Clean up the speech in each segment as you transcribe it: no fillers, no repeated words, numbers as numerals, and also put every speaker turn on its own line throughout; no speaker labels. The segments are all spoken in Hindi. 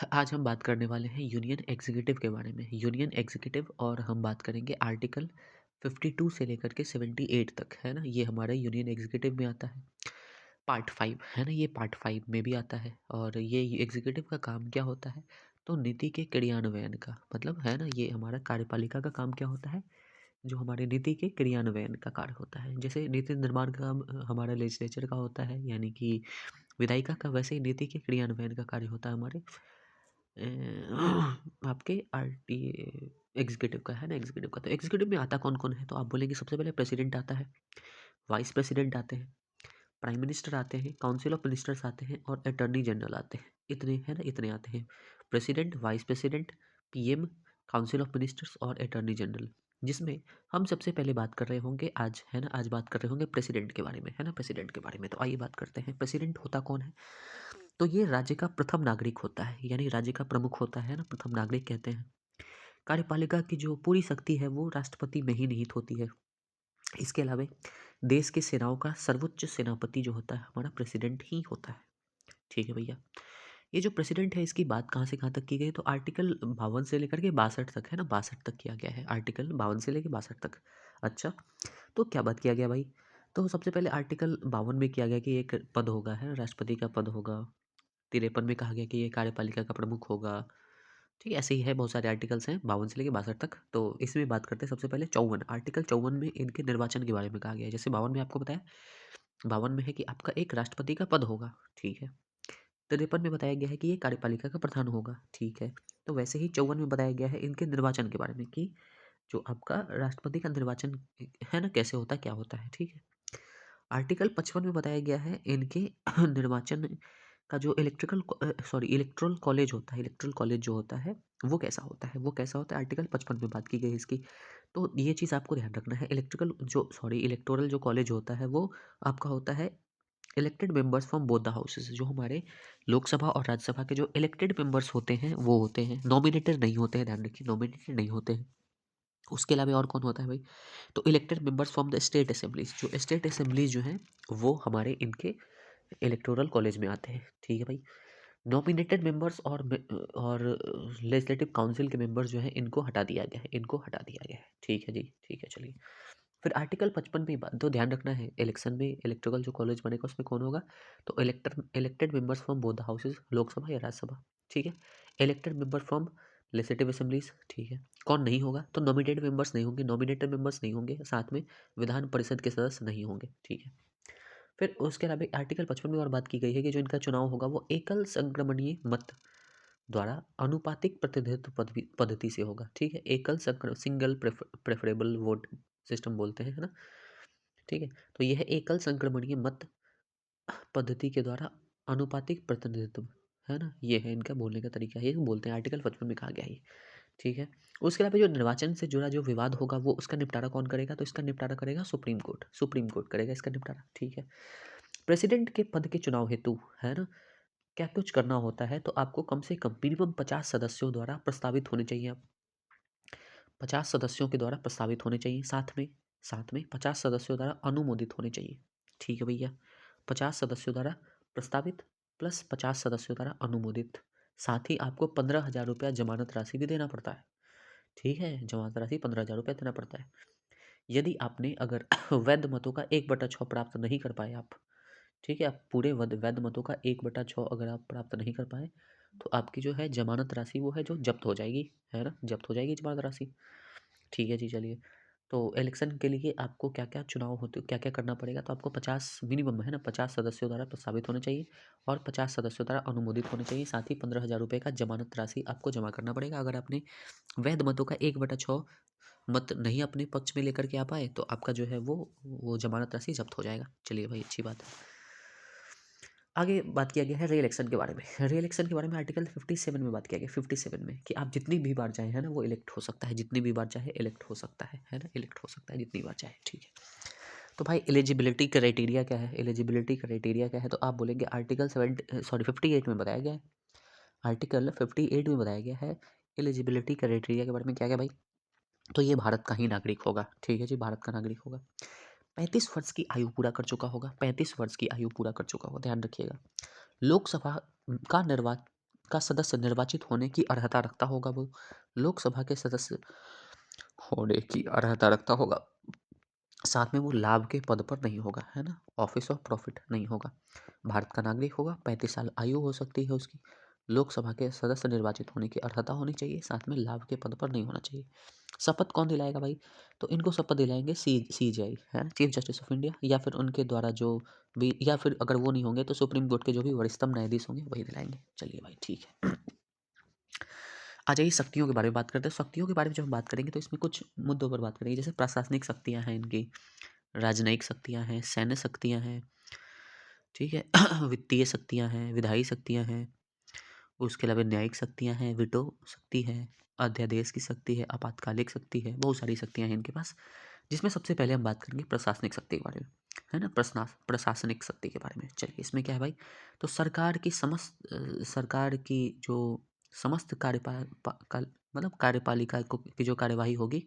आज हम बात करने वाले हैं यूनियन एग्जीक्यूटिव के बारे में। यूनियन एग्जीक्यूटिव और हम बात करेंगे आर्टिकल 52 से लेकर के 78 तक, है ना? ये हमारे यूनियन एग्जीक्यूटिव में आता है। पार्ट 5 है ना? ये पार्ट 5 में भी आता है और ये एग्जीक्यूटिव का काम क्या होता है? तो नीति के क्रियान्वयन का मतलब है ना? ये हमारा कार्यपालिका का काम क्या होता है? जो हमारे नीति के क्रियान्वयन का कार्य होता है। जैसे नीति निर्माण का काम हमारा लेजिस्लेचर का होता है, यानी कि विधायिका का, वैसे ही नीति के क्रियान्वयन का कार्य होता है हमारे आपके आरटी एग्जीक्यूटिव का, है ना? एग्जीक्यूटिव का, तो एग्जीक्यूटिव में आता कौन कौन है? तो आप बोलेंगे सबसे पहले प्रेसिडेंट आता है, वाइस प्रेसिडेंट आते हैं, प्राइम मिनिस्टर आते हैं, काउंसिल ऑफ मिनिस्टर्स आते हैं और अटॉर्नी जनरल आते हैं। इतने, है ना? इतने आते हैं। President, vice president, PM, council of ministers और अटॉर्नी जनरल, जिसमें हम सबसे पहले बात कर रहे होंगे आज, है ना? आज बात कर रहे होंगे प्रेसिडेंट के बारे में, है ना? प्रेसिडेंट के बारे में, तो आइए बात करते हैं प्रेसिडेंट होता कौन है। तो ये राज्य का प्रथम नागरिक होता है, यानी राज्य का प्रमुख होता है ना, प्रथम नागरिक कहते हैं। कार्यपालिका की जो पूरी शक्ति है वो राष्ट्रपति में ही निहित होती है। इसके अलावा देश की सेनाओं का सर्वोच्च सेनापति जो होता है हमारा प्रेसिडेंट ही होता है। ठीक है भैया। ये जो प्रेसिडेंट है इसकी बात कहाँ से कहाँ तक की गई, तो आर्टिकल 52 से लेकर के 62 तक, है ना? 62 तक किया गया है, आर्टिकल 52 से लेकर 62 तक। अच्छा, तो क्या बात किया गया भाई? तो सबसे पहले आर्टिकल 52 में किया गया कि एक पद होगा, है, राष्ट्रपति का पद होगा। 53 में कहा गया कि ये कार्यपालिका का प्रमुख होगा। ठीक है, ऐसे ही है, बहुत सारे आर्टिकल्स हैं 52 से लेके 62 तक। तो इसमें बात करते हैं सबसे पहले 54, आर्टिकल 54 में इनके निर्वाचन के बारे में कहा गया है। जैसे 52 में आपको बताया, 52 में है कि आपका एक राष्ट्रपति का पद होगा, ठीक है। 53 में बताया गया है कि ये कार्यपालिका का प्रधान होगा, ठीक है। तो वैसे ही 54 में बताया गया है इनके निर्वाचन के बारे में कि जो आपका राष्ट्रपति का निर्वाचन है ना, कैसे होता है, क्या होता है, ठीक है। आर्टिकल 55 में बताया गया है इनके निर्वाचन का जो इलेक्टोरल कॉलेज होता है, इलेक्टोरल कॉलेज जो होता है वो कैसा होता है, वो कैसा होता है, आर्टिकल 55 में बात की गई है इसकी। तो ये चीज़ आपको ध्यान रखना है। इलेक्टोरल जो कॉलेज होता है वो आपका होता है elected members from both the houses. जो हमारे लोकसभा और राज्यसभा के जो इलेक्टेड मेंबर्स होते हैं वो होते हैं, नॉमिनेटेड नहीं होते हैं, ध्यान रखिए, नॉमिनेटेड नहीं होते हैं। उसके अलावा और कौन होता है भाई? तो elected members from the state assemblies, जो स्टेट असेंबलीज जो हैं वो हमारे इनके इलेक्टोरल कॉलेज में आते हैं, ठीक है भाई। नॉमिनेटेड मेंबर्स और लेजिस्लेटिव काउंसिल के मेंबर्स जो हैं इनको हटा दिया गया है, इनको हटा दिया गया है, ठीक है जी, ठीक है, चलिए। फिर आर्टिकल 55 में बात तो ध्यान रखना है, इलेक्शन में इलेक्टोरल जो कॉलेज बनेगा उसमें कौन होगा? तो elected members from both the houses, Lok Sabha या राज्यसभा, ठीक है। Elected member from legislative assemblies, ठीक है। कौन नहीं होगा? तो नॉमिनेटेड मेंबर्स नहीं होंगे, नॉमिनेटेड मेंबर्स नहीं होंगे, साथ में विधान परिषद के सदस्य नहीं होंगे, ठीक है। फिर उसके अलावा आर्टिकल 55 में और बात की गई है कि जो इनका चुनाव होगा वो एकल संक्रमणीय मत द्वारा अनुपातिक प्रतिनिधित्व पद्धति से होगा, ठीक है। सिंगल प्रेफरेबल वोट सिस्टम बोलते हैं, है ना? ठीक है। तो यह एकल संक्रमणीय मत पद्धति के द्वारा अनुपातिक प्रतिनिधित्व, है ना? ये है इनका बोलने का तरीका, ये बोलते हैं, आर्टिकल 55 में कहा गया है ये, ठीक है। उसके अलावा जो निर्वाचन से जुड़ा जो विवाद होगा वो उसका निपटारा कौन करेगा? तो इसका निपटारा करेगा सुप्रीम कोर्ट, सुप्रीम कोर्ट करेगा इसका निपटारा, ठीक है। प्रेसिडेंट के पद के चुनाव हेतु, है ना, क्या कुछ करना होता है? तो आपको कम से कम मिनिमम 50 सदस्यों द्वारा प्रस्तावित होने चाहिए। आप 50 सदस्यों के द्वारा प्रस्तावित होने चाहिए, साथ में 50 सदस्यों द्वारा अनुमोदित होने चाहिए, ठीक है भैया। 50 सदस्यों द्वारा प्रस्तावित प्लस 50 सदस्यों द्वारा अनुमोदित। साथ ही आपको 15,000 रुपया जमानत राशि भी देना पड़ता है, ठीक है। जमानत राशि 15,000 रुपया देना पड़ता है। यदि आपने अगर वैध मतों का 1/6 प्राप्त नहीं कर पाए आप, ठीक है, आप पूरे वैध मतों का 1/6 अगर आप प्राप्त नहीं कर पाए तो आपकी जो है जमानत राशि वो है जो जब्त हो जाएगी, है ना? जब्त हो जाएगी जमानत राशि, ठीक है जी, चलिए। तो इलेक्शन के लिए आपको क्या-क्या चुनाव होते, क्या-क्या करना पड़ेगा? तो आपको 50 मिनिमम, है ना, 50 सदस्यों द्वारा प्रस्तावित होने चाहिए और 50 सदस्यों द्वारा अनुमोदित होने चाहिए। साथ ही 15,000 रुपये का जमानत राशि आपको जमा करना पड़ेगा। अगर आपने वैध मतों का 1/6 मत नहीं अपने पक्ष में लेकर के आ पाए तो आपका जो है वो जमानत राशि जब्त हो जाएगा। चलिए भाई, अच्छी बात है। आगे बात किया गया है री इलेक्शन के बारे में। री इलेक्शन के बारे में आर्टिकल 57 में बात किया गया, 57 में, कि आप जितनी भी बार चाहें, है ना, वो इलेक्ट हो सकता है, जितनी भी बार चाहे इलेक्ट हो सकता है ना, इलेक्ट हो सकता है जितनी बार चाहे, ठीक है। तो भाई एलिजिबिलिटी क्राइटेरिया क्या है? एलिजिबिलिटी क्राइटेरिया क्या है? तो आप बोलेंगे आर्टिकल 58 में बताया गया है। आर्टिकल 58 में बताया गया है एलिजिबिलिटी क्राइटेरिया के बारे में, क्या क्या भाई? तो ये भारत का ही नागरिक होगा, ठीक है जी, भारत का नागरिक होगा। 35 वर्ष की आयु पूरा कर चुका होगा, 35 वर्ष की आयु पूरा कर चुका होगा, ध्यान रखिएगा। लोकसभा का का सदस्य निर्वाचित होने की अर्हता रखता होगा, वो लोकसभा के सदस्य होने की अर्हता रखता होगा, साथ में वो लाभ के पद पर नहीं होगा, है ना, ऑफिस ऑफ प्रॉफिट नहीं होगा, भारत का नागरिक होगा, 35 साल आयु हो सकती है उसकी, लोकसभा के सदस्य निर्वाचित होने की अर्हता होनी चाहिए, साथ में लाभ के पद पर नहीं होना चाहिए। शपथ कौन दिलाएगा भाई? तो इनको शपथ दिलाएंगे CJI, है ना, चीफ जस्टिस ऑफ इंडिया, या फिर उनके द्वारा जो भी, या फिर अगर वो नहीं होंगे तो सुप्रीम कोर्ट के जो भी वरिष्ठतम न्यायाधीश होंगे वही दिलाएंगे। चलिए भाई ठीक है। आ जाइए शक्तियों के बारे में बात करते हैं। शक्तियों के बारे में जब हम बात करेंगे तो इसमें कुछ मुद्दों पर बात करेंगे, जैसे प्रशासनिक शक्तियाँ हैं इनकी, राजनयिक शक्तियाँ हैं, सैन्य शक्तियाँ हैं, ठीक है। वित्तीय शक्तियाँ हैं, विधायी शक्तियाँ हैं, उसके अलावा न्यायिक शक्तियाँ हैं, विटो शक्ति है, अध्यादेश की शक्ति है, आपातकालिक शक्ति है, बहुत सारी शक्तियाँ हैं इनके पास, जिसमें सबसे पहले हम बात करेंगे प्रशासनिक शक्ति के बारे में, है ना, प्रशासनिक शक्ति के बारे में। चलिए इसमें क्या है भाई, तो सरकार की जो समस्त मतलब कार्यपालिका की जो कार्यवाही होगी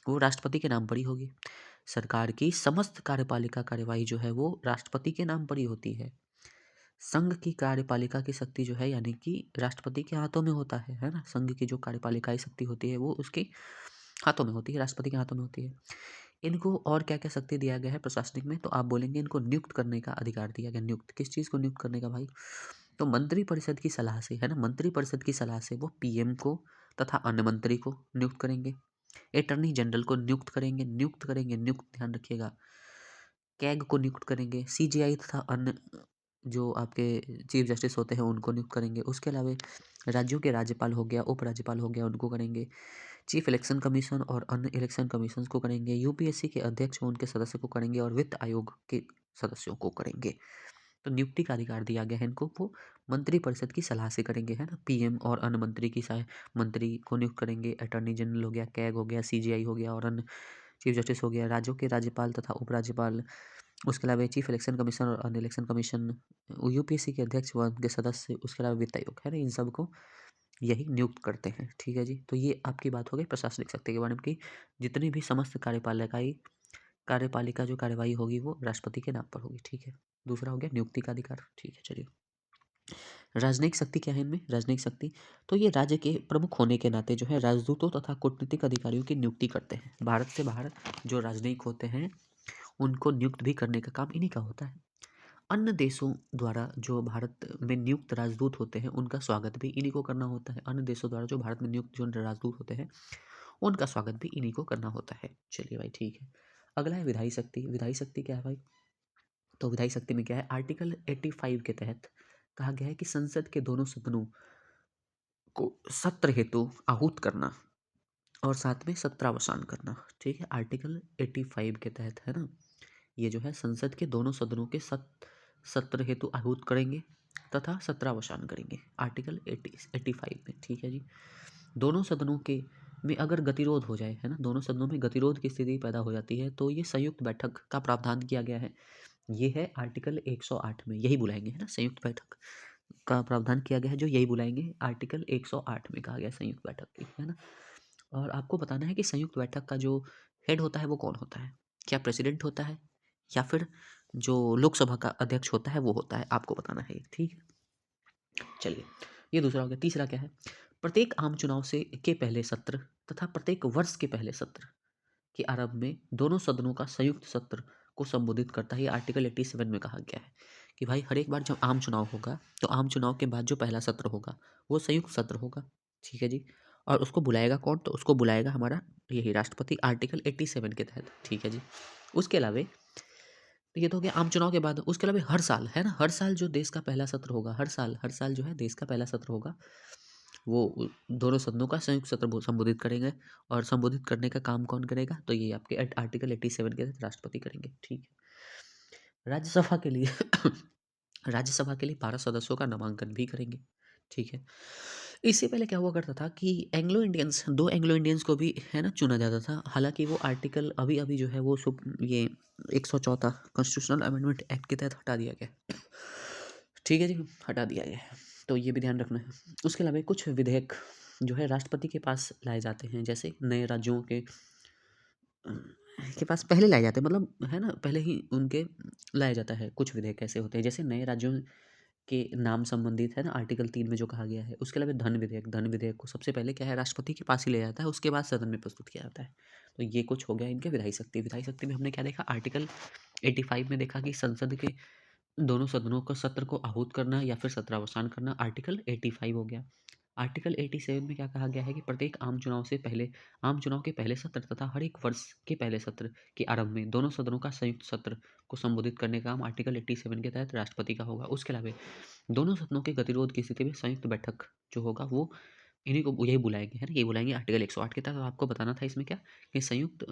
वो राष्ट्रपति के नाम पर ही होगी। सरकार की समस्त कार्यपालिका कार्यवाही जो है वो राष्ट्रपति के नाम पर ही होती है। संघ की कार्यपालिका की शक्ति जो है यानी कि राष्ट्रपति के हाथों में होता है ना, संघ की जो कार्यपालिकाई शक्ति होती है वो उसके हाथों में होती है, राष्ट्रपति के हाथों में होती है। इनको और क्या क्या शक्ति दिया गया है प्रशासनिक में, तो आप बोलेंगे इनको नियुक्त करने का अधिकार दिया गया। नियुक्त किस चीज़ को नियुक्त करने का भाई, तो मंत्रिपरिषद की सलाह से, है ना, मंत्रिपरिषद की सलाह से वो पीएम को तथा अन्य मंत्री को नियुक्त करेंगे, अटॉर्नी जनरल को नियुक्त करेंगे, नियुक्त ध्यान रखिएगा, कैग को नियुक्त करेंगे, CJI तथा अन्य जो आपके चीफ जस्टिस होते हैं उनको नियुक्त करेंगे। उसके अलावा राज्यों के राज्यपाल हो गया, उपराज्यपाल हो गया, उनको करेंगे। चीफ इलेक्शन कमीशन और अन्य इलेक्शन कमीशन को करेंगे, यूपीएससी के अध्यक्ष व उनके सदस्य को करेंगे, और वित्त आयोग के सदस्यों को करेंगे। तो नियुक्ति का अधिकार दिया गया है इनको, वो मंत्रिपरिषद की सलाह से करेंगे, है ना, पीएम और अन्य मंत्री को नियुक्त करेंगे, अटॉर्नी जनरल हो गया, कैग हो गया, CJI हो गया और अन्य चीफ जस्टिस हो गया, राज्यों के राज्यपाल तथा उपराज्यपाल, उसके अलावा चीफ इलेक्शन कमीशन और अन्य इलेक्शन कमीशन, यूपीएससी के अध्यक्ष व उनके सदस्य, उसके अलावा वित्त आयोग, है ना, इन सबको यही नियुक्त करते हैं। ठीक है जी, तो ये आपकी बात हो गई प्रशासनिक शक्ति के बारे में कि जितनी भी समस्त कार्यपालिका जो कार्यवाही होगी वो राष्ट्रपति के नाम पर होगी। ठीक है, दूसरा हो गया नियुक्ति का अधिकार। ठीक है, चलिए राजनयिक शक्ति क्या है इनमें, राजनयिक शक्ति, तो ये राज्य के प्रमुख होने के नाते जो है राजदूतों तथा कूटनीतिक अधिकारियों की नियुक्ति करते हैं। भारत से बाहर जो राजनयिक होते हैं उनको नियुक्त भी करने का काम इन्हीं का होता है। अन्य देशों द्वारा जो भारत में नियुक्त राजदूत होते हैं उनका स्वागत भी इन्हीं को करना होता है। अन्य देशों द्वारा जो भारत में नियुक्त जो राजदूत होते हैं उनका स्वागत भी इन्हीं को करना होता है। चलिए भाई ठीक है, अगला है विधायी शक्ति। विधायी शक्ति क्या है भाई, तो विधायी शक्ति में क्या है, आर्टिकल 85 के तहत कहा गया है कि संसद के दोनों सदनों को सत्र हेतु आहूत करना और साथ में सत्रावसान करना। ठीक है, आर्टिकल 85 के तहत, है ना, ये जो है संसद के दोनों सदनों के सत्र हेतु आहूत करेंगे तथा सत्रावसान करेंगे, आर्टिकल 85 में। ठीक है जी, दोनों सदनों के में अगर गतिरोध हो जाए, है ना, दोनों सदनों में गतिरोध की स्थिति पैदा हो जाती है तो ये संयुक्त बैठक का प्रावधान किया गया है। ये है आर्टिकल 108 में, यही बुलाएंगे, है ना, संयुक्त बैठक का प्रावधान किया गया है जो यही बुलाएंगे, आर्टिकल 108 में कहा गया संयुक्त बैठक की, है ना। और आपको बताना है कि संयुक्त बैठक का जो हेड होता है वो कौन होता है, क्या प्रेसिडेंट होता है या फिर जो लोकसभा का अध्यक्ष होता है वो होता है, आपको बताना है। ठीक है, चलिए ये दूसरा हो गया। तीसरा क्या है, प्रत्येक आम चुनाव से के पहले सत्र तथा प्रत्येक वर्ष के पहले सत्र के आरंभ में दोनों सदनों का संयुक्त सत्र को संबोधित करता है। ये आर्टिकल 87 में कहा गया है कि भाई हर एक बार जब आम चुनाव होगा तो आम चुनाव के बाद जो पहला सत्र होगा वो संयुक्त सत्र होगा। ठीक है जी, और उसको बुलाएगा कौन, तो उसको बुलाएगा हमारा यही राष्ट्रपति, आर्टिकल 87 के तहत। ठीक है जी, उसके अलावा तो ये तो हो गया आम चुनाव के बाद। उसके अलावा हर साल, है ना, हर साल जो देश का पहला सत्र होगा, हर साल जो है देश का पहला सत्र होगा वो दोनों सदनों का संयुक्त सत्र संबोधित करेंगे। और संबोधित करने का काम कौन करेगा, तो ये आपके आर्टिकल 87 के तहत राष्ट्रपति करेंगे। ठीक है, राज्यसभा के लिए राज्यसभा के लिए 12 सदस्यों का नामांकन भी करेंगे। ठीक है, इससे पहले क्या हुआ करता था कि दो एंग्लो इंडियंस को भी, है ना, चुना जाता था। हालांकि वो आर्टिकल अभी अभी जो है वो ये 104 कॉन्स्टिट्यूशनल अमेंडमेंट एक्ट के तहत हटा दिया गया। ठीक है जी, हटा दिया गया है, तो ये भी ध्यान रखना है। उसके अलावा कुछ विधेयक जो है राष्ट्रपति के पास लाए जाते हैं, जैसे नए राज्यों के पास पहले लाए जाते हैं, मतलब है ना, पहले ही उनके लाया जाता है। कुछ विधेयक ऐसे होते हैं जैसे नए राज्यों के नाम संबंधित है ना आर्टिकल 3 में जो कहा गया है। उसके अलावा धन विधेयक को सबसे पहले क्या है राष्ट्रपति के पास ही ले जाता है, उसके बाद सदन में प्रस्तुत किया जाता है। तो ये कुछ हो गया इनके विधायी शक्ति में हमने क्या देखा आर्टिकल 85 में देखा कि संसद के दोनों सदनों का सत्र को आहूत करना या फिर सत्रावसान करना आर्टिकल 85 हो गया। आर्टिकल 87 में क्या कहा गया है कि प्रत्येक आम चुनाव के पहले सत्र तथा हर एक वर्ष के पहले सत्र के आरंभ में दोनों सदनों का संयुक्त सत्र को संबोधित करने का काम आर्टिकल 87 के तहत राष्ट्रपति का होगा। उसके अलावा दोनों सदनों के गतिरोध की स्थिति में संयुक्त बैठक जो होगा वो इन्हीं को यही बुलाएंगे है ना, यही बुलाएंगे आर्टिकल 108 के तहत। आपको बताना था इसमें क्या कि संयुक्त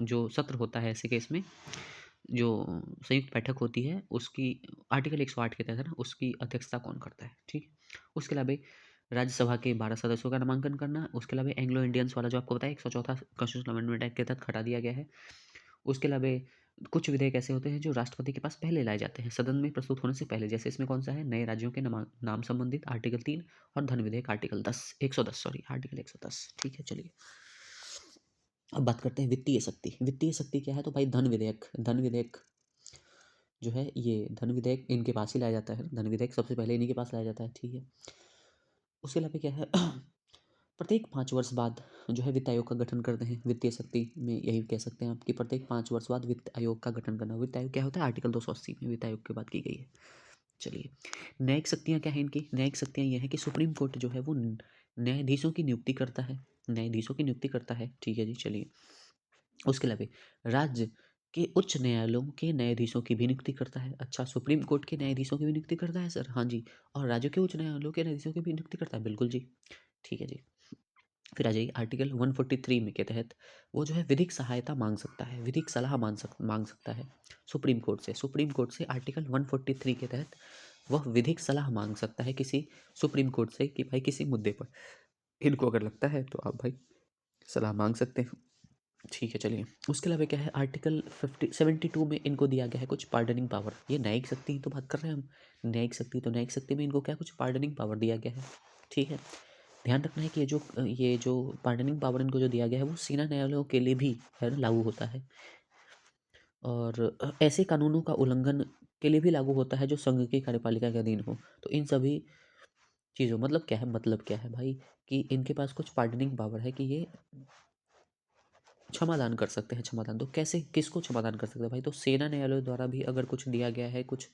जो सत्र होता है ऐसे केस में जो संयुक्त बैठक होती है उसकी आर्टिकल 108 के तहत है ना उसकी अध्यक्षता कौन करता है, ठीक। उसके अलावा राज्यसभा के 12 सदस्यों का नामांकन करना। उसके अलावा एंग्लो इंडियंस वाला जो आपको बताया 104 कॉन्स्टिट्यूशनल अमेंडमेंट एक्ट के तहत हटा दिया गया है। उसके अलावा कुछ विधेयक ऐसे होते हैं जो राष्ट्रपति के पास पहले लाए जाते हैं सदन में प्रस्तुत होने से पहले, जैसे इसमें कौन सा है नए राज्यों के नाम संबंधित आर्टिकल 3 और धन विधेयक आर्टिकल 110 सॉरी आर्टिकल 110, ठीक है। चलिए अब बात करते हैं वित्तीय शक्ति। वित्तीय शक्ति क्या है तो भाई धन विधेयक जो है ये धन विधेयक इनके पास ही लाया जाता है। धन विधेयक सबसे पहले इन्हीं के पास लाया जाता है, ठीक है। उसके अलावा क्या है प्रत्येक 5 वर्ष बाद जो है वित्त आयोग का गठन करते हैं। वित्तीय शक्ति में यही कह सकते हैं आप कि प्रत्येक 5 वर्ष बाद वित्त आयोग का गठन करना। वित्त आयोग क्या होता है आर्टिकल 280 में वित्त आयोग की बात की गई है। चलिए न्यायिक शक्तियाँ क्या हैं इनकी। न्यायिक शक्तियाँ ये हैं कि सुप्रीम कोर्ट जो है वो न्यायाधीशों की नियुक्ति करता है, न्यायाधीशों की नियुक्ति करता है, ठीक है जी। चलिए उसके अलावा राज्य के उच्च न्यायालयों के न्यायाधीशों की भी नियुक्ति करता है। अच्छा सुप्रीम कोर्ट के न्यायाधीशों की भी नियुक्ति करता है सर, हाँ जी। और राज्यों के उच्च न्यायालयों के न्यायाधीशों की भी नियुक्ति करता है, बिल्कुल जी, ठीक है जी। फिर आ जाइए आर्टिकल 143 में के तहत वो जो है विधिक सहायता मांग सकता है, विधिक सलाह मांग सकता है सुप्रीम कोर्ट से। सुप्रीम कोर्ट से आर्टिकल 143 के तहत वह विधिक सलाह मांग सकता है किसी सुप्रीम कोर्ट से कि भाई किसी मुद्दे पर इनको अगर लगता है तो आप भाई सलाह मांग सकते हैं, ठीक है। चलिए उसके अलावा क्या है आर्टिकल 72 में इनको दिया गया है कुछ पार्डनिंग पावर। ये न्यायिक शक्ति की तो बात कर रहे हैं हम, न्यायिक शक्ति, तो न्यायिक शक्ति में इनको क्या कुछ पार्डनिंग पावर दिया गया है, ठीक है। ध्यान रखना है कि ये जो पार्डनिंग पावर इनको जो दिया गया है वो सेना न्यायालयों के लिए भी है ना लागू होता है। और ऐसे कानूनों का उल्लंघन के लिए भी लागू होता है जो संघ की कार्यपालिका के अधीन हो। तो इन सभी चीज़ों मतलब क्या है भाई कि इनके पास कुछ पार्डनिंग पावर है कि ये क्षमादान कर सकते हैं। क्षमादान तो कैसे किसको क्षमादान कर सकते हैं भाई, तो सेना न्यायालयों द्वारा भी अगर कुछ दिया गया है, कुछ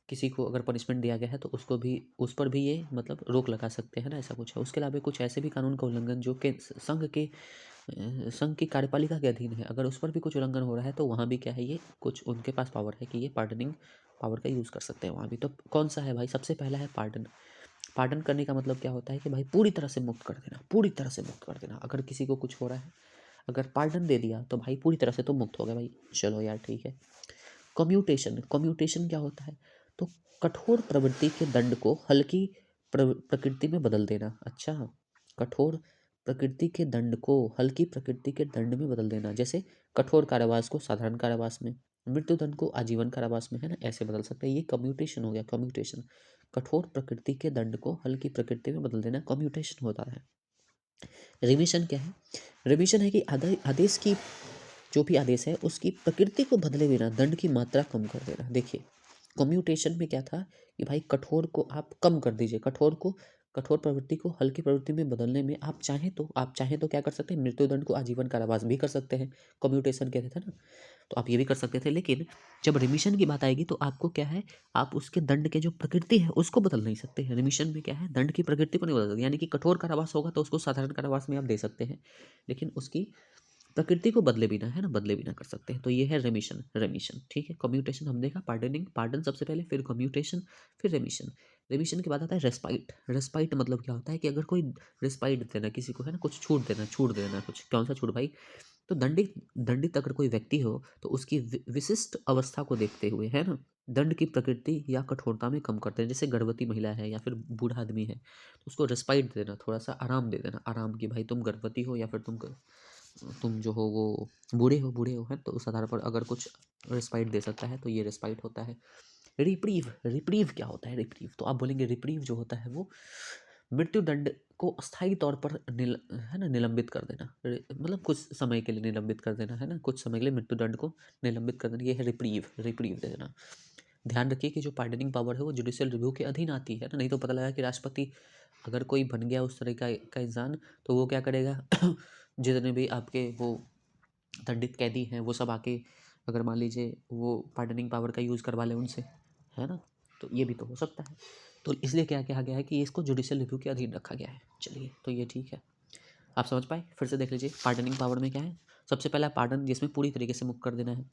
किसी को अगर पनिशमेंट दिया गया है तो उसको भी उस पर भी ये मतलब रोक लगा सकते हैं ना, ऐसा कुछ है। उसके अलावा कुछ ऐसे भी कानून का उल्लंघन जो कि संघ की कार्यपालिका के अधीन है, अगर उस पर भी कुछ उल्लंघन हो रहा है तो वहाँ भी क्या है ये कुछ उनके पास पावर है कि ये पार्डनिंग पावर का यूज़ कर सकते हैं वहाँ भी। तो कौन सा है भाई, सबसे पहला है पार्डन। पार्डन करने का मतलब क्या होता है कि भाई पूरी तरह से मुक्त कर देना, पूरी तरह से मुक्त कर देना। अगर किसी को कुछ हो रहा है अगर पार्डन दे दिया तो भाई पूरी तरह से तो मुक्त हो गया भाई, चलो यार ठीक है। कम्यूटेशन क्या होता है तो कठोर प्रवृत्ति के दंड को हल्की प्रकृति में बदल देना। अच्छा कठोर प्रकृति के दंड को हल्की प्रकृति के दंड में बदल देना, जैसे कठोर कारावास को साधारण कारावास में, मृत्युदंड को आजीवन कारावास में, है ना, ऐसे बदल सकते हैं। ये कम्यूटेशन हो गया, कम्यूटेशन। कठोर प्रकृति के दंड को हल्की प्रकृति में बदल देना कम्यूटेशन होता है। रिविशन क्या है, रिविशन है कि आदेश की जो भी आदेश है उसकी प्रकृति को बदले बिना दंड की मात्रा कम कर देना। देखिए कम्यूटेशन में क्या था कि भाई कठोर को आप कम कर दीजिए, कठोर प्रवृत्ति को हल्की प्रवृत्ति में बदलने में आप चाहें तो क्या कर सकते हैं, मृत्युदंड को आजीवन कारावास भी कर सकते हैं, कम्यूटेशन कहते थे ना, तो आप ये भी कर सकते थे। लेकिन जब रिमिशन की बात आएगी तो आपको क्या है आप उसके दंड के जो प्रकृति है उसको बदल नहीं सकते हैं। रिमिशन में क्या है दंड की प्रकृति को नहीं बदल सकते, यानी कि कठोर कारावास होगा तो उसको साधारण कारावास में आप दे सकते हैं, लेकिन उसकी प्रकृति को बदले बिना, है ना, बदले बिना कर सकते हैं। तो ये है रेमिशन, ठीक है। कम्यूटेशन हम देखा, पार्डन सबसे पहले, फिर कम्यूटेशन, फिर रेमिशन। रेमिशन के बाद आता है रेस्पाइट। रेस्पाइट मतलब क्या होता है कि अगर कोई रेस्पाइट देना किसी को, है ना, कुछ छूट देना कुछ, कौन सा छूट भाई, तो दंडित अगर कोई व्यक्ति हो तो उसकी विशिष्ट अवस्था को देखते हुए, है ना, दंड की प्रकृति या कठोरता में कम करते हैं। जैसे गर्भवती महिला है या फिर बूढ़ा आदमी है तो उसको रेस्पाइट देना, थोड़ा सा आराम दे देना, आराम की भाई तुम गर्भवती हो या फिर तुम जो हो वो बूढ़े हो, है तो उस आधार पर अगर कुछ रेस्पाइट दे सकता है तो ये रेस्पाइट होता है। रिप्रीव क्या होता है, रिप्रीव तो आप बोलेंगे रिप्रीव जो होता है वो मृत्यु दंड को अस्थायी तौर पर है ना निलंबित कर देना, मतलब कुछ समय के लिए निलंबित कर देना, है ना, कुछ समय के लिए मृत्यु दंड को निलंबित कर देना, ये है रिप्रीव दे देना। ध्यान रखिए कि जो पार्डनिंग पावर है वो जुडिशियल रिव्यू के अधीन आती है ना, नहीं तो पता लगा कि राष्ट्रपति अगर कोई बन गया उस तरह का इंसान, तो वो क्या करेगा जितने भी आपके वो दंडित कैदी हैं वो सब आके अगर मान लीजिए वो पार्डनिंग पावर का यूज़ करवा ले उनसे, है ना, तो ये भी तो हो सकता है। तो इसलिए क्या कहा गया है कि इसको जुडिशियल रिव्यू के अधीन रखा गया है। चलिए, तो ये ठीक है, आप समझ पाए। फिर से देख लीजिए, पार्डनिंग पावर में क्या है, सबसे पहला पार्डन जिसमें पूरी तरीके से मुक्त कर देना है।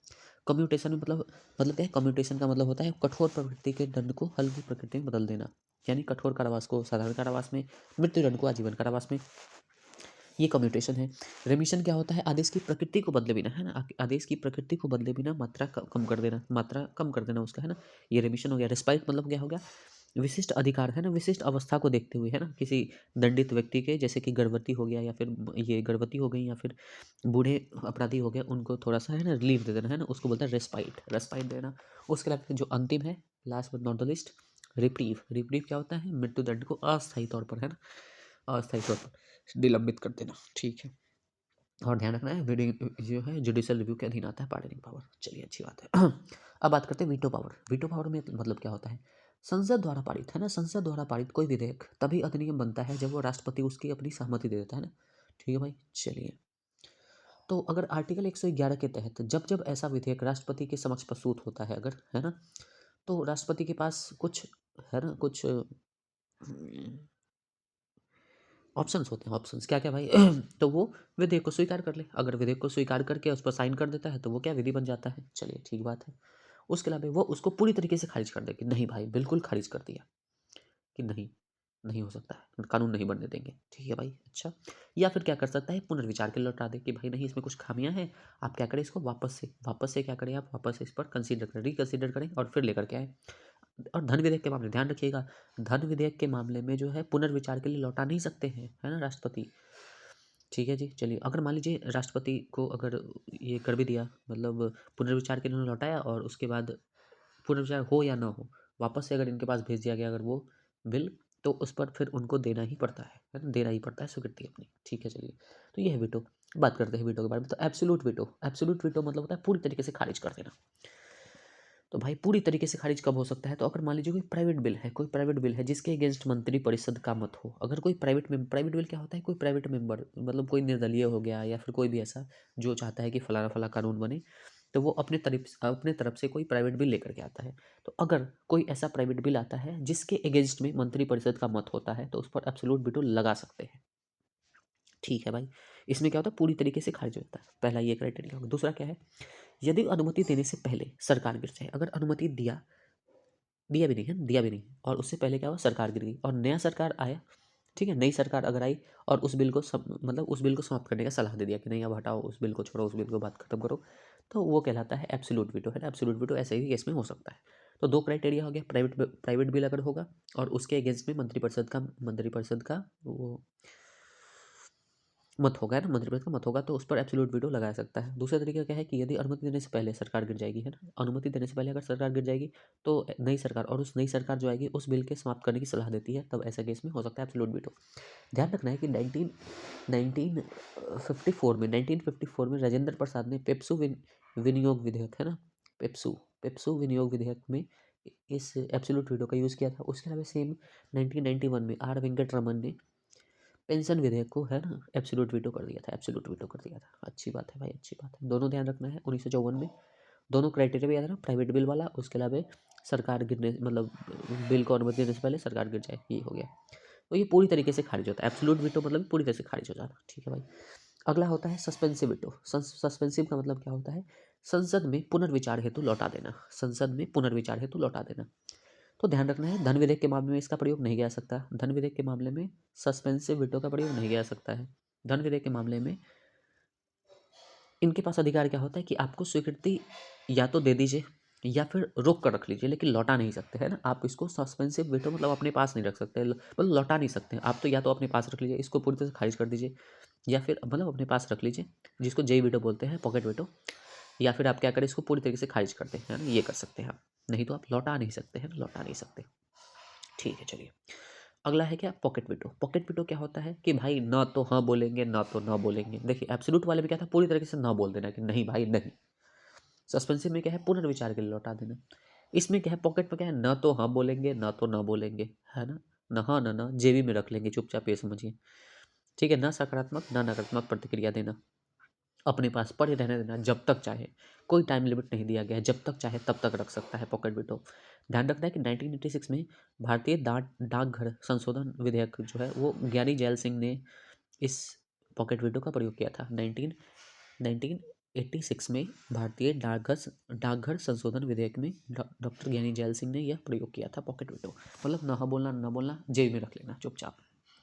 कम्यूटेशन में मतलब क्या है, कम्यूटेशन का मतलब होता है कठोर प्रकृति के दंड को हल्की प्रकृति में बदल देना, यानी कठोर कारावास को साधारण कारावास में, मृत्यु दंड को आजीवन कारावास में, ये कम्यूटेशन है। रेमिशन क्या होता है, आदेश की प्रकृति को बदले बिना, है ना, आदेश की प्रकृति को बदले बिना मात्रा कम कर देना, मात्रा कम कर देना उसका, है ना, ये रेमिशन हो गया। रिस्पाइट मतलब क्या हो गया, विशिष्ट अधिकार, है ना, विशिष्ट अवस्था को देखते हुए, है ना, किसी दंडित व्यक्ति के, जैसे कि गर्भवती हो गया या फिर ये गर्भवती हो गई या फिर बूढ़े अपराधी हो गए, उनको थोड़ा सा, है ना, रिलीफ दे देना, है ना, उसको बोलते हैं रेस्पाइट, रेस्पाइट देना। उसके अलावा जो अंतिम है, last but not the list, reprieve. Reprieve क्या होता है, मृत्यु दंड को अस्थायी तौर पर, है ना, अस्थायी तौर पर निलंबित कर देना। ठीक है, और ध्यान रखना है जो है जुडिशियल रिव्यू के अधीन आता है पार्डनिंग पावर। चलिए, अच्छी बात है। अब बात करते हैं वीटो पावर। वीटो पावर में मतलब क्या होता है, संसद द्वारा पारित, है ना, संसद द्वारा पारित कोई विधेयक तभी अधिनियम बनता है जब वो राष्ट्रपति उसकी अपनी सहमति दे देता है ना। ठीक है भाई, चलिए, तो अगर आर्टिकल 111 के तहत जब जब ऐसा विधेयक राष्ट्रपति के समक्ष प्रस्तुत होता है अगर, है ना, तो राष्ट्रपति के पास कुछ, है ना, कुछ ऑप्शंस होते हैं। ऑप्शंस क्या क्या भाई, तो वो विधेयक को स्वीकार कर ले, अगर विधेयक को स्वीकार करके उस पर साइन कर देता है तो वो क्या विधि बन जाता है। चलिए, ठीक बात है। उसके अलावा वो उसको पूरी तरीके से खारिज कर दे कि नहीं भाई, बिल्कुल खारिज कर दिया कि नहीं, नहीं हो सकता है, कानून नहीं बनने देंगे। ठीक है भाई, अच्छा। या फिर क्या कर सकता है, पुनर्विचार के लिए लौटा दे कि भाई नहीं, इसमें कुछ खामियां हैं, आप क्या करें, इसको वापस से क्या करें, आप वापस से इस पर कंसीडर करें, रिकंसीडर करें और फिर लेकर के आए। और धन विधेयक के मामले, ध्यान रखिएगा, धन विधेयक के मामले में जो है पुनर्विचार के लिए लौटा नहीं सकते हैं, है ना, राष्ट्रपति। ठीक है जी, चलिए, अगर मान लीजिए राष्ट्रपति को अगर ये कर भी दिया, मतलब पुनर्विचार के लिए उन्होंने लौटाया और उसके बाद पुनर्विचार हो या ना हो, वापस से अगर इनके पास भेज दिया गया अगर वो बिल, तो उस पर फिर उनको देना ही पड़ता है ना, देना ही पड़ता है स्वीकृति अपनी। ठीक है, चलिए, तो ये है वीटो। बात करते हैं वीटो के बारे में। तो एब्सोल्यूट वीटो, एब्सोल्यूट वीटो मतलब होता है पूरी तरीके से खारिज कर देना। तो भाई पूरी तरीके से खारिज कब हो सकता है, तो अगर मान लीजिए कोई प्राइवेट बिल है, कोई प्राइवेट बिल है जिसके अगेंस्ट मंत्री परिषद का मत हो, अगर कोई प्राइवेट बिल क्या होता है, कोई प्राइवेट मेंबर, मतलब कोई निर्दलीय हो गया या फिर कोई भी ऐसा जो चाहता है कि फलाना फला कानून बने, तो वो अपने तरफ से कोई प्राइवेट बिल लेकर के आता है। तो अगर कोई ऐसा प्राइवेट बिल आता है जिसके अगेंस्ट में मंत्री परिषद का मत होता है, तो उस पर एब्सोल्यूट वीटो लगा सकते हैं। ठीक है भाई, इसमें क्या होता है, पूरी तरीके से खारिज होता है। पहला ये क्राइटेरिया होगा। दूसरा क्या है, यदि अनुमति देने से पहले सरकार गिर जाए, अगर अनुमति दिया दिया भी नहीं है, दिया भी नहीं है, और उससे पहले क्या हुआ, सरकार गिर गई और नया सरकार आया, ठीक है, नई सरकार अगर आई और उस बिल को मतलब उस बिल को समाप्त करने का सलाह दे दिया कि नहीं, अब हटाओ, उस बिल को छोड़ो, उस बिल को बात खत्म करो, तो वो कहलाता है एब्सोल्यूट वीटो, है ना। एब्सोल्यूट वीटो ऐसे ही केस में हो सकता है। तो दो क्राइटेरिया हो गया, प्राइवेट बिल अगर होगा और उसके अगेंस्ट में मंत्रिपरिषद का वो मत होगा, है ना, मंत्रिपरिषद का मत होगा, तो उस पर एब्सोल्यूट वीटो लगाया सकता है। दूसरा तरीका क्या है कि यदि अनुमति देने से पहले सरकार गिर जाएगी, है ना, अनुमति देने से पहले अगर सरकार गिर जाएगी, तो नई सरकार, और उस नई सरकार जो आएगी उस बिल के समाप्त करने की सलाह देती है, तब ऐसा केस में हो सकता है एब्सोल्यूट वीटो। ध्यान रखना है कि 1954 में राजेंद्र प्रसाद ने पेप्सू विनियोग विधेयक, है ना, पेप्सू पेप्सू विनियोग विधेयक में इस एब्सोल्यूट वीटो का यूज़ किया था। उसके अलावा सेम 1991 में आर वेंकट रमन ने पेंशन विधेयक को, है ना, एब्सोल्यूट वीटो कर दिया था, एब्सोल्यूट वीटो कर दिया था। अच्छी बात है भाई, अच्छी बात है। दोनों ध्यान रखना है, 1954 में दोनों क्राइटेरिया भी याद रखना, प्राइवेट बिल वाला, उसके अलावा सरकार गिरने, मतलब बिल को अनुमति देने से पहले सरकार गिर जाए, ये हो गया। तो ये पूरी तरीके से खारिज होता है, एब्सोल्यूट वीटो मतलब पूरी तरह से खारिज हो जाना। ठीक है भाई, अगला होता है सस्पेंसिव वीटो। सस्पेंसिव का मतलब क्या होता है, संसद में पुनर्विचार हेतु लौटा देना, संसद में पुनर्विचार हेतु लौटा देना। तो ध्यान रखना है, धन विधेयक के मामले में इसका प्रयोग नहीं किया जा सकता। धन विधेयक के मामले में सस्पेंसिव वीटो का प्रयोग नहीं किया जा सकता है। धन विधेयक के मामले में इनके पास अधिकार क्या होता है कि आपको स्वीकृति या तो दे दीजिए या फिर रोक कर रख लीजिए, लेकिन लौटा नहीं सकते, है ना। आप इसको सस्पेंसिव वीटो मतलब अपने पास नहीं रख सकते, मतलब लौटा नहीं सकते आप, तो या तो अपने पास रख लीजिए, इसको पूरी तरह से खारिज कर दीजिए, या फिर मतलब अपने पास रख लीजिए, जिसको जेई वीटो बोलते हैं, पॉकेट वीटो, या फिर आप क्या करें, इसको पूरी तरीके से खारिज कर दें, है ना, ये कर सकते हैं आप। नहीं तो आप लौटा नहीं सकते हैं, लौटा नहीं सकते। ठीक है, चलिए, अगला है क्या, पॉकेट वीटो। पॉकेट वीटो क्या होता है कि भाई ना तो हाँ बोलेंगे, ना तो ना बोलेंगे। देखिए, एब्सोल्यूट वाले में क्या था, पूरी तरीके से ना बोल देना कि नहीं भाई नहीं। सस्पेंसिव में क्या है, पुनर्विचार के लिए लौटा देना। इसमें क्या है, पॉकेट में क्या है, ना तो हाँ बोलेंगे ना तो ना बोलेंगे, है ना, ना हाँ ना ना जेबी में रख लेंगे चुपचाप, ये समझिए। ठीक है, ना सकारात्मक ना नकारात्मक प्रतिक्रिया देना, अपने पास पड़े रहने देना जब तक चाहे, कोई टाइम लिमिट नहीं दिया गया है, जब तक चाहे तब तक रख सकता है पॉकेट वीटो। ध्यान रखना है कि 1986 में भारतीय डाकघर संशोधन विधेयक जो है वो ज्ञानी जैल सिंह ने इस पॉकेट वीटो का प्रयोग किया था। 1986 में भारतीय डाकघर संशोधन विधेयक में डॉक्टर ज्ञानी जैल सिंह ने यह प्रयोग किया था पॉकेट वीटो। मतलब ना बोलना ना बोलना, जेब में रख लेना चुपचाप,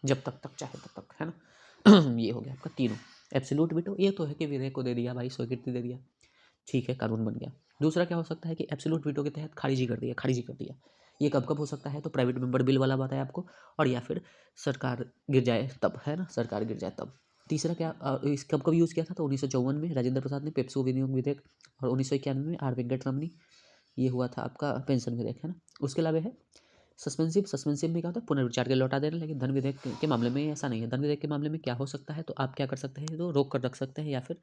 जब तक चाहे तब तक, है ना। ये हो गया आपका तीनों। एब्सोल्यूट वीटो ये तो है कि विधेयक को दे दिया भाई, स्वीकृति दे दिया, ठीक है, कानून बन गया। दूसरा क्या हो सकता है कि एब्सोल्यूट वीटो के तहत खारिजी कर दिया। ये कब कब हो सकता है, तो प्राइवेट मेंबर बिल वाला बताया आपको, और या फिर सरकार गिर जाए तब, है ना, सरकार गिर जाए तब। तीसरा क्या इस कब कब यूज़ किया था, तो 1954 में राजेंद्र प्रसाद ने पेप्सो विनियोग विधेयक, और 1991 में आर वेंकट रमनी, ये हुआ था आपका पेंशन विधेयक, है ना। उसके अलावा है सस्पेंसिव में क्या होता है, पुनर्विचार के लौटा देना। लेकिन धन विधेयक के मामले में ऐसा नहीं है। धन विधेयक के मामले में क्या हो सकता है, तो आप क्या कर सकते हैं, तो रोक कर रख सकते हैं, या फिर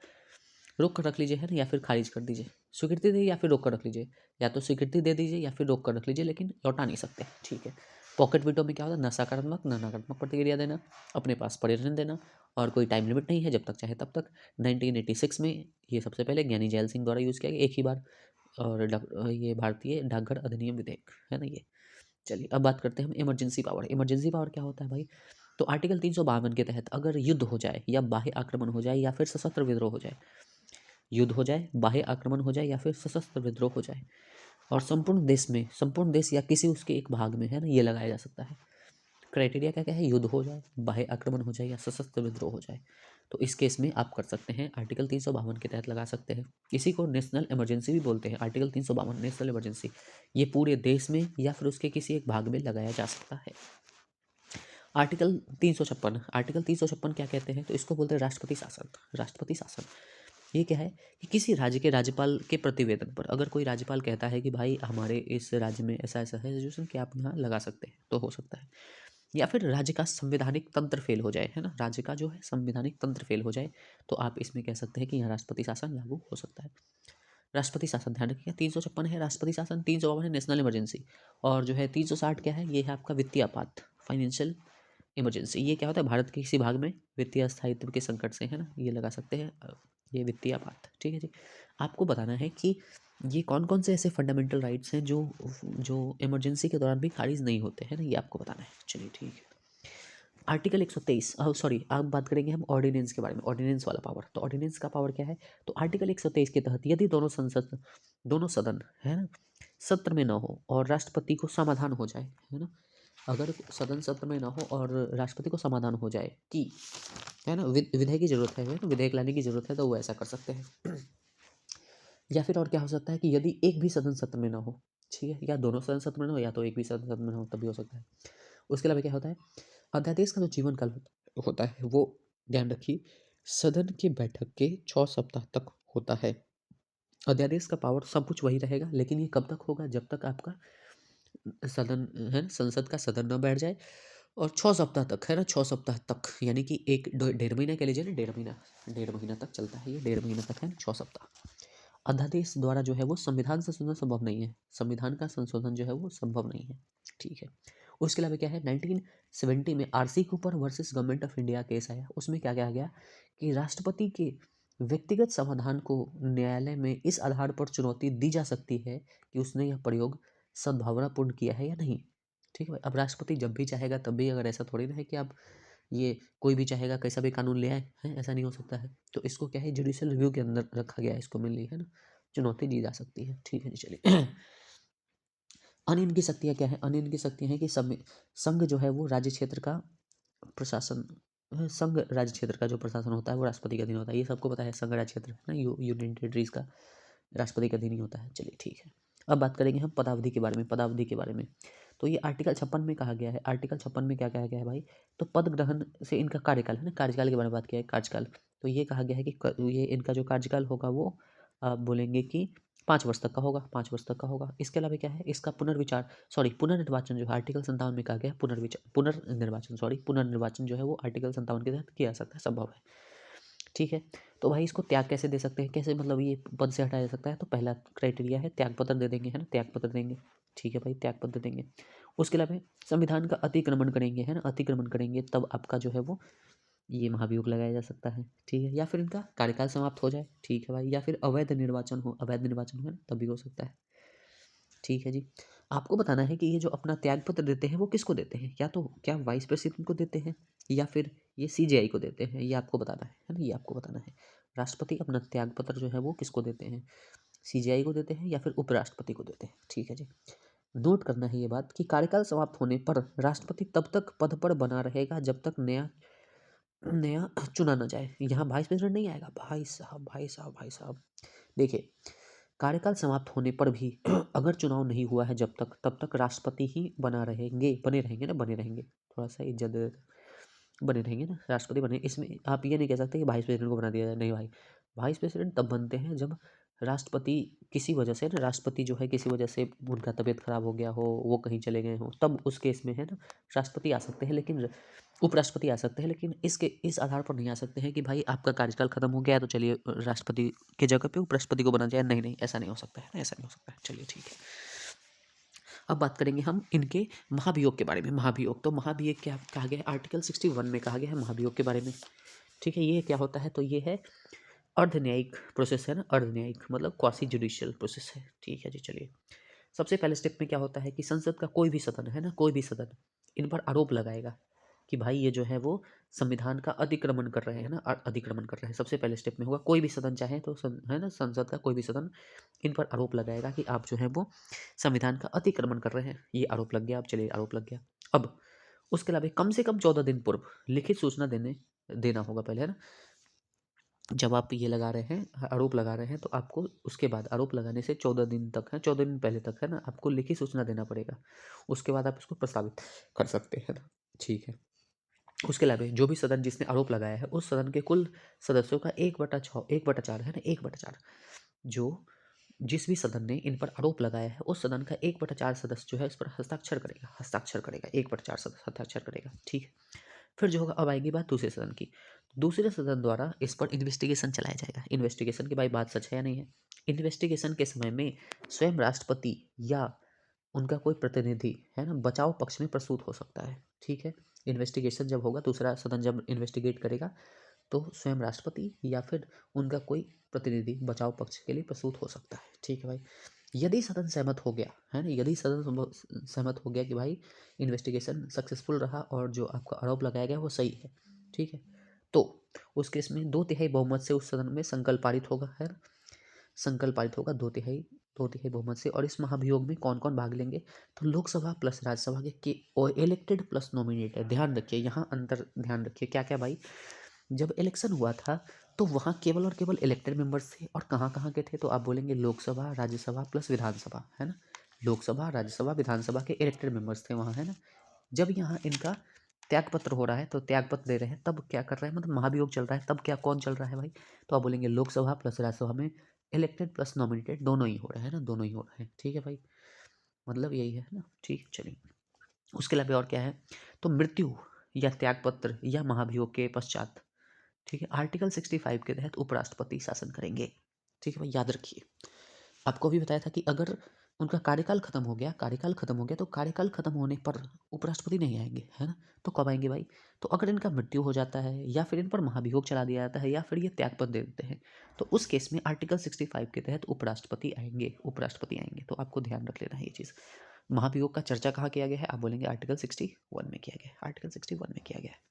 रोक कर रख लीजिए, है ना, या फिर खारिज कर दीजिए। स्वीकृति दीजिए या फिर रोक कर रख लीजिए, या तो स्वीकृति दे दीजिए या फिर रोक कर रख लीजिए, लेकिन लौटा नहीं सकते, ठीक है। पॉकेट वीटो में क्या होता है, ना सकारात्मक ना नकारात्मक प्रतिक्रिया देना, अपने पास पड़े रहने देना, और कोई टाइम लिमिट नहीं है, जब तक चाहे तब तक। 1986 में ये सबसे पहले ज्ञानी जैल सिंह द्वारा यूज़ किया गया एक ही बार, और ये भारतीय डाकघर अधिनियम विधेयक, है ना ये। चलिए अब बात करते हैं हम इमरजेंसी पावर। इमरजेंसी पावर क्या होता है भाई, तो आर्टिकल 352 के तहत अगर युद्ध हो जाए या बाह्य आक्रमण हो जाए या फिर सशस्त्र विद्रोह हो जाए, युद्ध हो जाए, बाह्य आक्रमण हो जाए या फिर सशस्त्र विद्रोह हो जाए, और संपूर्ण देश या किसी उसके एक भाग में, है ना, ये लगाया जा सकता है। क्राइटेरिया क्या क्या है, युद्ध हो जाए, बाह्य आक्रमण हो जाए या सशस्त्र विद्रोह हो जाए, तो इस केस में आप कर सकते हैं, आर्टिकल 352 के तहत लगा सकते हैं। इसी को नेशनल इमरजेंसी भी बोलते हैं। आर्टिकल 352 नेशनल इमरजेंसी, ये पूरे देश में या फिर उसके किसी एक भाग में लगाया जा सकता है। आर्टिकल 356 क्या कहते हैं, तो इसको बोलते हैं राष्ट्रपति शासन। राष्ट्रपति शासन ये क्या है कि किसी राज्य के राज्यपाल के प्रतिवेदन पर अगर कोई राज्यपाल कहता है कि भाई हमारे इस राज्य में ऐसा ऐसा है सिचुएशन कि आप यहाँ लगा सकते हैं, तो हो सकता है। या फिर राज्य का संवैधानिक तंत्र फेल हो जाए, है ना, राज्य का जो है संवैधानिक तंत्र फेल हो जाए, तो आप इसमें कह सकते हैं कि यहाँ राष्ट्रपति शासन लागू हो सकता है। राष्ट्रपति शासन ध्यान रखिए, 356 है राष्ट्रपति शासन, 352 है नेशनल इमरजेंसी, और जो है 360 क्या है, ये है आपका वित्तीय आपात, फाइनेंशियल इमरजेंसी। ये क्या होता है, भारत के किसी भाग में वित्तीय स्थायित्व के संकट से, है ना, ये लगा सकते हैं ये वित्तीय आपात, ठीक है जी। आपको बताना है कि ये कौन कौन से ऐसे फंडामेंटल राइट्स हैं जो जो इमरजेंसी के दौरान भी खारिज नहीं होते हैं ना, ये आपको बताना है। चलिए ठीक है। आर्टिकल 123, सॉरी, आप बात करेंगे हम ऑर्डिनेंस के बारे में, ऑर्डिनेंस वाला पावर। तो ऑर्डिनेंस का पावर क्या है, तो आर्टिकल 123 के तहत यदि दोनों सदन, है ना, सत्र में न हो और राष्ट्रपति को समाधान हो जाए, है ना, अगर सदन सत्र में ना हो और राष्ट्रपति को समाधान हो जाए कि, है ना, विधेयक की जरूरत है ना, विधेयक लाने की जरूरत है, तो वो ऐसा कर सकते हैं। या फिर और क्या हो सकता है कि यदि एक भी सदन सत्र में ना हो, ठीक है, या दोनों सदन सत्र में ना हो या तो एक भी सदन सत्र में ना हो, तब भी हो सकता है। उसके अलावा क्या होता है, अध्यादेश का जो जीवन काल होता है वो, ध्यान रखिए, सदन की बैठक के 6 सप्ताह तक होता है। अध्यादेश का पावर सब कुछ वही रहेगा, लेकिन ये कब तक होगा, जब तक आपका सदन, है ना, संसद का सदन न बैठ जाए, और 6 सप्ताह तक, है ना, 6 सप्ताह तक, यानी कि एक डेढ़ महीना कह लीजिए ना, डेढ़ महीना तक चलता है ये, डेढ़ महीना तक है, 6 सप्ताह। अध्यादेश द्वारा जो है वो संविधान संशोधन संभव नहीं है, संविधान का संशोधन जो है वो संभव नहीं है, ठीक है। उसके अलावा क्या है, 1970 में RC Cooper versus government of India case आया। उसमें क्या कहा गया कि राष्ट्रपति के व्यक्तिगत समाधान को न्यायालय में इस आधार पर चुनौती दी जा सकती है कि उसने यह प्रयोग सद्भावनापूर्ण किया है या नहीं, ठीक है भाई। अब राष्ट्रपति जब भी चाहेगा तब भी, अगर ऐसा थोड़ी ना है कि आप ये कोई भी चाहेगा कैसा भी कानून ले आए, हैं, ऐसा नहीं हो सकता है। तो इसको क्या है, जुडिशियल रिव्यू के अंदर रखा गया है, इसको मिल रही है ना, चुनौती दी जा सकती है, ठीक है जी। चलिए अन्य इनकी शक्तियाँ क्या है, अन्य इनकी शक्तियाँ हैं कि संघ जो है वो राज्य क्षेत्र का प्रशासन, संघ राज्य क्षेत्र का जो प्रशासन होता है वो राष्ट्रपति का अधीन होता है, ये सबको पता है। संघ राज्य क्षेत्र है ना, यूनियन टेरिटरीज का राष्ट्रपति का अधीन ही होता है। चलिए ठीक है। अब बात करेंगे हम पदावधि के बारे में, पदावधि के बारे में। तो ये आर्टिकल 56 में कहा गया है, आर्टिकल 56 में क्या कहा गया है भाई, तो पद ग्रहण से इनका कार्यकाल, है ना, कार्यकाल के बारे में बात किया है, कार्यकाल। तो ये कहा गया है कि ये इनका जो कार्यकाल होगा वो आप बोलेंगे कि 5 वर्ष तक का होगा, 5 वर्ष तक का होगा। इसके अलावा क्या है, इसका पुनर्निर्वाचन जो है आर्टिकल 57 में कहा गया है, पुनर्निर्वाचन जो है वो आर्टिकल 57 के तहत किया जा सकता है, संभव है। ठीक है। तो भाई इसको त्याग कैसे दे सकते हैं, कैसे मतलब ये पद से हटाया जा सकता है, तो पहला क्राइटेरिया है त्याग पत्र दे देंगे, है ना, त्याग पत्र देंगे। ठीक है भाई, त्याग पत्र देंगे। उसके अलावा संविधान का अतिक्रमण करेंगे, है ना, अतिक्रमण करेंगे तब आपका जो है वो ये महाभियोग लगाया जा सकता है। ठीक है, या फिर इनका कार्यकाल समाप्त हो जाए, ठीक है भाई, या फिर अवैध निर्वाचन हो, अवैध निर्वाचन हो ना तब भी हो सकता है। ठीक है जी। आपको बताना है कि ये जो अपना त्यागपत्र देते हैं वो किसको देते हैं, या तो क्या वाइस प्रेसिडेंट को देते हैं या फिर ये सीजेआई को देते हैं, ये आपको बताना है ना, ये आपको बताना है। राष्ट्रपति अपना त्यागपत्र जो है वो किसको देते हैं, सीजेआई को देते हैं या फिर उपराष्ट्रपति को देते हैं। ठीक है जी। नोट करना है ये बात कि कार्यकाल समाप्त होने पर राष्ट्रपति तब तक पद पर बना रहेगा जब तक नया नया चुना ना जाए। यहाँ वाइस प्रेसिडेंट नहीं आएगा, भाई साहब भाई साहब भाई साहब। देखिए, कार्यकाल समाप्त होने पर भी अगर चुनाव नहीं हुआ है जब तक, तब तक राष्ट्रपति ही बने रहेंगे ना, बने रहेंगे। थोड़ा सा इज्जत दे देते, बने रहेंगे ना, राष्ट्रपति बने। इसमें आप ये नहीं कह सकते कि वाइस प्रेसिडेंट को बना दिया जाए, नहीं भाई। वाइस प्रेसिडेंट तब बनते हैं जब राष्ट्रपति किसी वजह से ना, राष्ट्रपति जो है किसी वजह से उनका तबीयत खराब हो गया हो, वो कहीं चले गए हों, तब उस केस में है ना राष्ट्रपति आ सकते हैं, लेकिन उपराष्ट्रपति आ सकते हैं। लेकिन इस आधार पर नहीं आ सकते हैं कि भाई आपका कार्यकाल खत्म हो गया है तो चलिए राष्ट्रपति की जगह पे उपराष्ट्रपति को बना जाए। नहीं नहीं, ऐसा नहीं हो सकता है ना, ऐसा नहीं हो सकता है। चलिए ठीक है। अब बात करेंगे हम इनके महाभियोग के बारे में। महाभियोग, तो महाभियोग क्या कहा गया है, आर्टिकल 61 में कहा गया है महाभियोग के बारे में। ठीक है, ये क्या होता है, तो ये है अर्ध न्यायिक प्रोसेस, है ना, अर्ध न्यायिक मतलब क्वासी जुडिशियल प्रोसेस है। ठीक है जी। चलिए, सबसे पहले स्टेप में क्या होता है कि संसद का कोई भी सदन, है ना, कोई भी सदन इन पर आरोप लगाएगा कि भाई ये जो है वो संविधान का अतिक्रमण कर रहे हैं ना, अतिक्रमण कर रहे हैं। सबसे पहले स्टेप में होगा कोई भी सदन चाहे तो है ना, संसद का कोई भी सदन इन पर आरोप लगाएगा कि आप जो है वो संविधान का अतिक्रमण कर रहे हैं। ये आरोप लग गया, अब चलिए आरोप लग गया। अब उसके अलावा कम से कम 14 दिन पूर्व लिखित सूचना देना होगा पहले, है ना। जब आप ये लगा रहे हैं, आरोप लगा रहे हैं, तो आपको उसके बाद आरोप लगाने से 14 दिन तक है, 14 दिन पहले तक, है ना, आपको लिखित सूचना देना पड़ेगा। उसके बाद आप इसको प्रस्तावित कर सकते हैं ना। ठीक है। उसके अलावा जो भी सदन जिसने आरोप लगाया है उस सदन के कुल सदस्यों का 1/6, 1/4 है ना, 1/4 जो जिस भी सदन ने इन पर आरोप लगाया है उस सदन का 1/4 सदस्य जो है इस पर हस्ताक्षर करेगा, हस्ताक्षर करेगा, 1/4 सदस्य हस्ताक्षर करेगा। ठीक है। फिर जो होगा, अब आएगी बात दूसरे सदन की। दूसरे सदन द्वारा इस पर इन्वेस्टिगेशन चलाया जाएगा। इन्वेस्टिगेशन की भाई बात सच है या नहीं है। इन्वेस्टिगेशन के समय में स्वयं राष्ट्रपति या उनका कोई प्रतिनिधि, है ना, बचाव पक्ष में प्रस्तुत हो सकता है। ठीक है। इन्वेस्टिगेशन जब होगा, दूसरा सदन जब इन्वेस्टिगेट करेगा तो स्वयं राष्ट्रपति या फिर उनका कोई प्रतिनिधि बचाव पक्ष के लिए प्रस्तुत हो सकता है। ठीक है भाई। यदि सदन सहमत हो गया, है ना, यदि सदन सहमत हो गया कि भाई इन्वेस्टिगेशन सक्सेसफुल रहा और जो आपका आरोप लगाया गया वो सही है, ठीक है, तो उस केस में 2/3 बहुमत से उस सदन में संकल्प पारित होगा, है ना, संकल्प पारित होगा 2/3 बहुमत से। और इस महाभियोग में कौन कौन भाग लेंगे, तो लोकसभा प्लस राज्यसभा के और इलेक्टेड प्लस नॉमिनेटेड। ध्यान रखिए यहाँ अंतर, ध्यान रखिए क्या क्या भाई। जब इलेक्शन हुआ था तो वहाँ केवल और केवल इलेक्टेड मेंबर्स थे, और कहाँ कहाँ के थे, तो आप बोलेंगे लोकसभा राज्यसभा प्लस विधानसभा, है ना, लोकसभा राज्यसभा विधानसभा के इलेक्टेड मेंबर्स थे वहाँ, है ना। जब यहाँ इनका त्यागपत्र हो रहा है, तो त्यागपत्र दे रहे हैं, तब क्या कर रहे हैं, मतलब महाभियोग चल रहा है, तब क्या कौन चल रहा है भाई, तो आप बोलेंगे लोकसभा प्लस राज्यसभा में इलेक्टेड प्लस नॉमिनेटेड दोनों ही हो रहे हैं ना, दोनों ही हो रहे हैं। ठीक है भाई, मतलब यही है ना। ठीक है, चलिए। उसके अलावा और क्या है, तो मृत्यु या त्यागपत्र या महाभियोग के पश्चात, ठीक है, आर्टिकल 65 के तहत उपराष्ट्रपति शासन करेंगे। ठीक है भाई, याद रखिए। आपको भी बताया था कि अगर उनका कार्यकाल खत्म हो गया, कार्यकाल खत्म हो गया, तो कार्यकाल खत्म होने पर उपराष्ट्रपति नहीं आएंगे, है ना, तो कब आएंगे भाई, तो अगर इनका मृत्यु हो जाता है या फिर इन पर महाभियोग चला दिया जाता है या फिर ये त्यागपत्र दे देते हैं, तो उस केस में आर्टिकल 65 के तहत उपराष्ट्रपति आएंगे, उपराष्ट्रपति आएंगे। तो आपको ध्यान रख लेना है ये चीज़। महाभियोग का चर्चा कहाँ किया गया है, आप बोलेंगे आर्टिकल 61 में किया गया है, आर्टिकल 61 में किया गया है।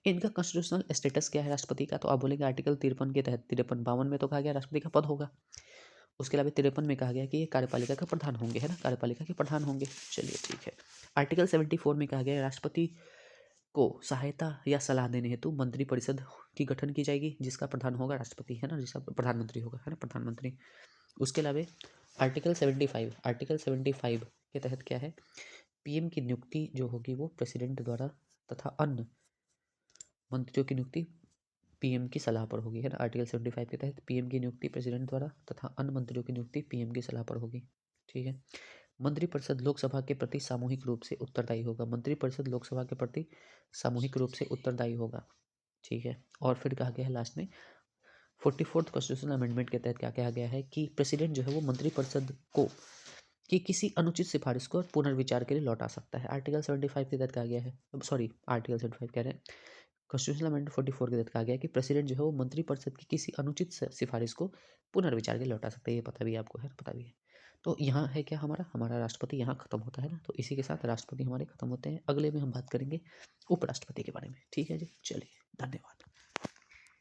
इनका कॉन्स्टिट्यूशनल स्टेटस क्या है राष्ट्रपति का, तो आप बोलेंगे आर्टिकल 53 के तहत, 53 52 में तो कहा गया राष्ट्रपति का पद होगा। उसके अलावा 53 में कहा गया कि ये कार्यपालिका का प्रधान होंगे, है ना, कार्यपालिका के प्रधान होंगे। चलिए ठीक है। आर्टिकल 74 में कहा गया है राष्ट्रपति को सहायता या सलाह देने हेतु मंत्रिपरिषद की गठन की जाएगी, जिसका प्रधान होगा राष्ट्रपति, है ना, जिसका प्रधानमंत्री होगा, है ना, प्रधानमंत्री। उसके अलावा आर्टिकल 75 के तहत क्या है, पीएम की नियुक्ति जो होगी वो प्रेसिडेंट द्वारा तथा अन्य मंत्रियों की नियुक्ति पीएम की सलाह पर होगी, है ना। आर्टिकल 75 के तहत पीएम की नियुक्ति प्रेसिडेंट द्वारा तथा अन्य मंत्रियों की नियुक्ति पीएम की सलाह पर होगी। ठीक है। मंत्रिपरिषद लोकसभा के प्रति सामूहिक रूप से उत्तरदायी होगा, मंत्रिपरिषद लोकसभा के प्रति सामूहिक रूप से उत्तरदायी होगा। ठीक है। और फिर कहा गया है लास्ट में 44th कॉन्स्टिट्यूशनल अमेंडमेंट के तहत क्या कहा गया है कि प्रेसिडेंट जो है वो मंत्रिपरिषद को कि किसी अनुचित सिफारिश को पुनर्विचार के लिए लौटा सकता है। आर्टिकल 75 के तहत कहा गया है, सॉरी आर्टिकल 75 कह रहे हैं, कॉन्स्टिट्यूशनल अमेंडमेंट 44 के तहत कहा गया है कि प्रेसिडेंट जो है वो मंत्रिपरिषद की किसी अनुचित सिफारिश को पुनर्विचार के लिए लौटा सकता है। ये पता भी आपको है, पता भी है। तो यहाँ है क्या, हमारा राष्ट्रपति यहाँ खत्म होता है ना। तो इसी के साथ राष्ट्रपति हमारे खत्म होते हैं। अगले में हम बात करेंगे उपराष्ट्रपति के बारे में। ठीक है जी, चलिए, धन्यवाद।